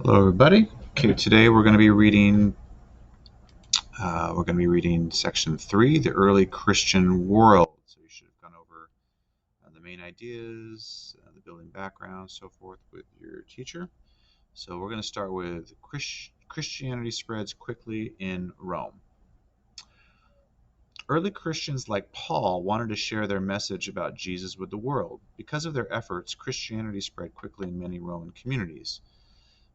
Hello, everybody. Okay, today we're going to be reading section 3, the early Christian world. So you should have gone over the main ideas, the building background, so forth with your teacher. So we're going to start with Christianity spreads quickly in Rome. Early Christians like Paul wanted to share their message about Jesus with the world. Because of their efforts, Christianity spread quickly in many Roman communities.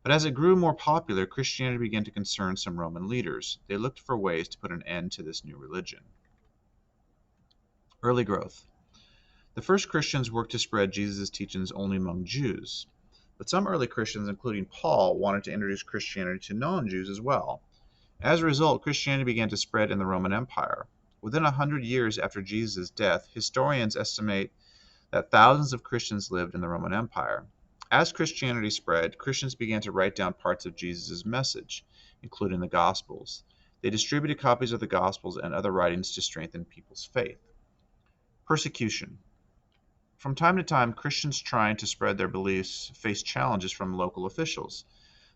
But as it grew more popular, Christianity began to concern some Roman leaders. They looked for ways to put an end to this new religion. Early growth. The first Christians worked to spread Jesus' teachings only among Jews. But some early Christians, including Paul, wanted to introduce Christianity to non-Jews as well. As a result, Christianity began to spread in the Roman Empire. Within 100 years after Jesus' death, historians estimate that thousands of Christians lived in the Roman Empire. As Christianity spread, Christians began to write down parts of Jesus' message, including the Gospels. They distributed copies of the Gospels and other writings to strengthen people's faith. Persecution. From time to time, Christians trying to spread their beliefs faced challenges from local officials.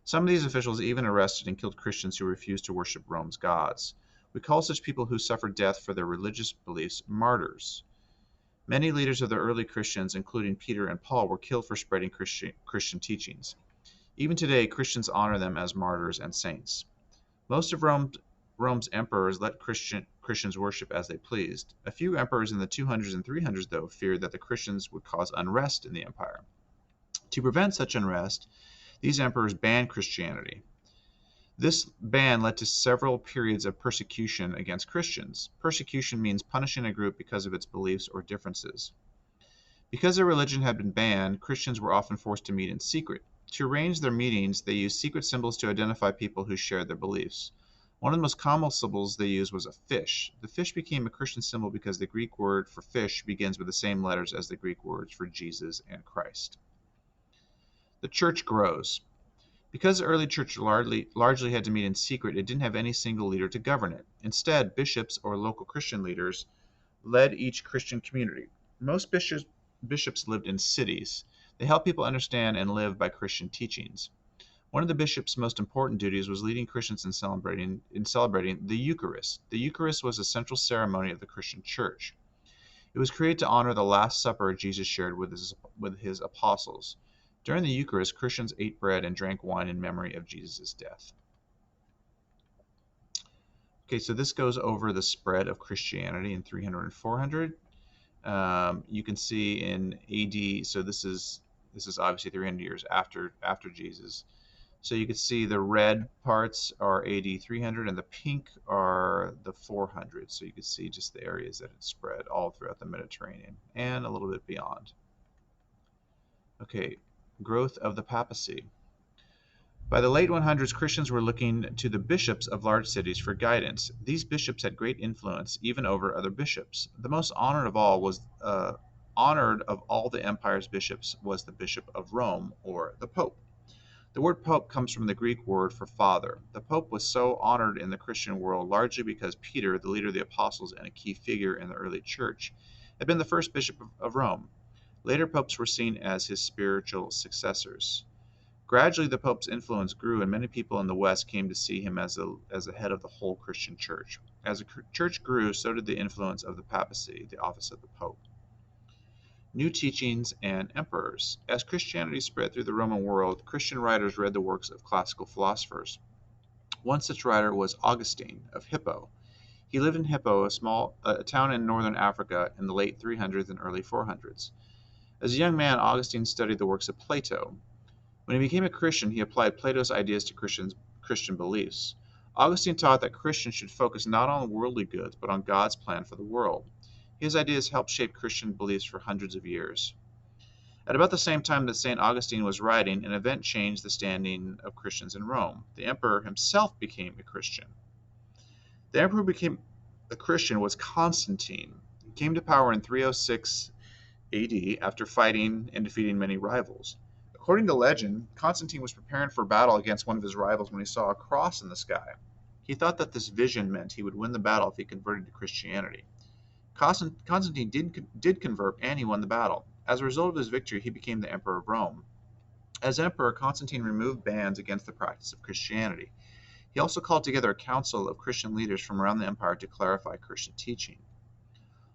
Some of these officials even arrested and killed Christians who refused to worship Rome's gods. We call such people who suffered death for their religious beliefs martyrs. Many leaders of the early Christians, including Peter and Paul, were killed for spreading Christian teachings. Even today, Christians honor them as martyrs and saints. Most of Rome's emperors let Christians worship as they pleased. A few emperors in the 200s and 300s, though, feared that the Christians would cause unrest in the empire. To prevent such unrest, these emperors banned Christianity. This ban led to several periods of persecution against Christians. Persecution means punishing a group because of its beliefs or differences. Because their religion had been banned, Christians were often forced to meet in secret. To arrange their meetings, they used secret symbols to identify people who shared their beliefs. One of the most common symbols they used was a fish. The fish became a Christian symbol because the Greek word for fish begins with the same letters as the Greek words for Jesus and Christ. The church grows. Because the early church largely had to meet in secret, it didn't have any single leader to govern it. Instead, bishops or local Christian leaders led each Christian community. Most bishops lived in cities. They helped people understand and live by Christian teachings. One of the bishop's most important duties was leading Christians in celebrating the Eucharist. The Eucharist was a central ceremony of the Christian church. It was created to honor the Last Supper Jesus shared with his apostles. During the Eucharist, Christians ate bread and drank wine in memory of Jesus' death. Okay, so this goes over the spread of Christianity in 300 and 400. You can see in AD, so this is obviously 300 years after Jesus. So you can see the red parts are AD 300 and the pink are the 400. So you can see just the areas that it spread all throughout the Mediterranean and a little bit beyond. Okay, growth of the papacy. By the late 100s, Christians were looking to the bishops of large cities for guidance. These bishops had great influence even over other bishops. The most honored of all the empire's bishops was the Bishop of Rome, or the Pope. The word Pope comes from the Greek word for father. The Pope was so honored in the Christian world largely because Peter, the leader of the apostles and a key figure in the early church, had been the first bishop of Rome. Later popes were seen as his spiritual successors. Gradually, the Pope's influence grew, and many people in the West came to see him as the head of the whole Christian church. As the church grew, so did the influence of the papacy, the office of the Pope. New teachings and emperors. As Christianity spread through the Roman world, Christian writers read the works of classical philosophers. One such writer was Augustine of Hippo. He lived in Hippo, a town in northern Africa, in the late 300s and early 400s. As a young man, Augustine studied the works of Plato. When he became a Christian, he applied Plato's ideas to Christian beliefs. Augustine taught that Christians should focus not on worldly goods, but on God's plan for the world. His ideas helped shape Christian beliefs for hundreds of years. At about the same time that St. Augustine was writing, an event changed the standing of Christians in Rome. The emperor himself became a Christian. The emperor who became a Christian was Constantine. He came to power in 306 AD after fighting and defeating many rivals. According to legend, Constantine was preparing for battle against one of his rivals when he saw a cross in the sky. He thought that this vision meant he would win the battle if he converted to Christianity. Constantine did convert, and he won the battle. As a result of his victory, he became the Emperor of Rome. As emperor, Constantine removed bans against the practice of Christianity. He also called together a council of Christian leaders from around the empire to clarify Christian teaching.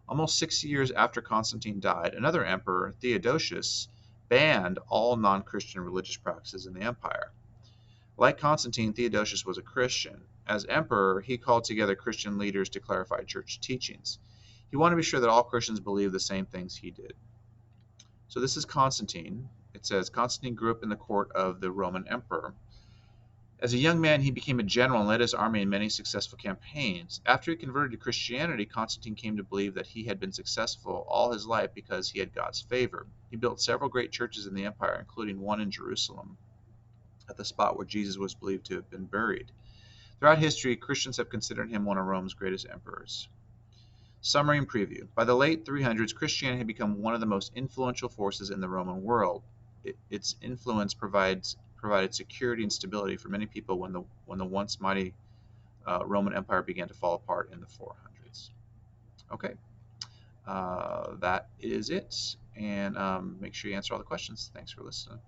Almost 60 years after Constantine died, another emperor, Theodosius, banned all non-Christian religious practices in the empire. Like Constantine, Theodosius was a Christian. As emperor, he called together Christian leaders to clarify church teachings. He wanted to be sure that all Christians believed the same things he did. So this is Constantine. It says Constantine grew up in the court of the Roman emperor. As a young man, he became a general and led his army in many successful campaigns. After he converted to Christianity, Constantine came to believe that he had been successful all his life because he had God's favor. He built several great churches in the empire, including one in Jerusalem, at the spot where Jesus was believed to have been buried. Throughout history, Christians have considered him one of Rome's greatest emperors. Summary and preview. By the late 300s, Christianity had become one of the most influential forces in the Roman world. Its influence provided security and stability for many people when the once mighty Roman Empire began to fall apart in the 400s. Okay, that is it. And make sure you answer all the questions. Thanks for listening.